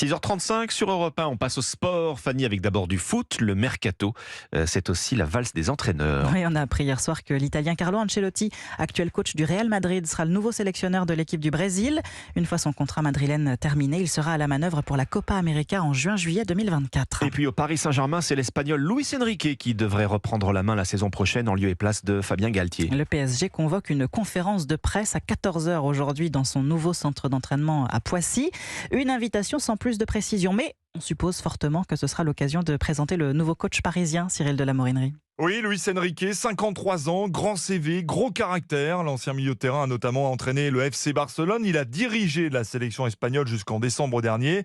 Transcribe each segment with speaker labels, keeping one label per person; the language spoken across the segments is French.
Speaker 1: 6h35 sur Europe 1, on passe au sport. Fanny, avec d'abord du foot, le mercato. C'est aussi la valse des entraîneurs.
Speaker 2: Oui, on a appris hier soir que l'Italien Carlo Ancelotti, actuel coach du Real Madrid, sera le nouveau sélectionneur de l'équipe du Brésil. Une fois son contrat madrilène terminé, il sera à la manœuvre pour la Copa América en juin-juillet 2024.
Speaker 1: Et puis au Paris Saint-Germain, c'est l'Espagnol Luis Enrique qui devrait reprendre la main la saison prochaine en lieu et place de Fabien Galtier.
Speaker 2: Le PSG convoque une conférence de presse à 14h aujourd'hui dans son nouveau centre d'entraînement à Poissy. Une invitation sans plus de précision, mais on suppose fortement que ce sera l'occasion de présenter le nouveau coach parisien, Cyril de la Morinerie.
Speaker 3: Oui, Luis Enrique, 53 ans, grand CV, gros caractère. L'ancien milieu de terrain a notamment entraîné le FC Barcelone. Il a dirigé la sélection espagnole jusqu'en décembre dernier.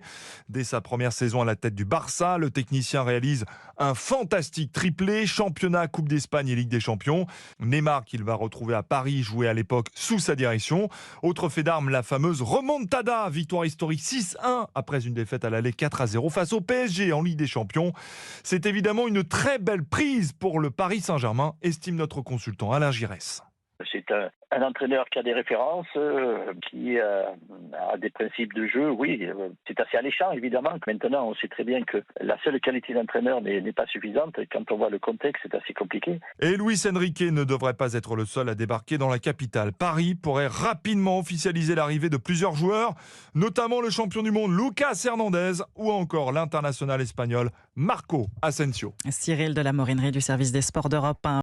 Speaker 3: Dès sa première saison à la tête du Barça, le technicien réalise un fantastique triplé, championnat, Coupe d'Espagne et Ligue des Champions. Neymar, qu'il va retrouver à Paris, jouait à l'époque sous sa direction. Autre fait d'armes, la fameuse remontada, victoire historique 6-1 après une défaite à l'aller 4-0 face au PSG en Ligue des Champions. C'est évidemment une très belle prise pour le Paris Saint-Germain, estime notre consultant Alain Giresse.
Speaker 4: C'est un entraîneur qui a des références, qui a des principes de jeu. Oui, c'est assez alléchant, évidemment. Maintenant, on sait très bien que la seule qualité d'entraîneur n'est pas suffisante. Quand on voit le contexte, c'est assez compliqué.
Speaker 3: Et Luis Enrique ne devrait pas être le seul à débarquer dans la capitale. Paris pourrait rapidement officialiser l'arrivée de plusieurs joueurs, notamment le champion du monde Lucas Hernandez ou encore l'international espagnol Marco Asensio.
Speaker 2: Cyril de la Morinerie du service des sports d'Europe 1.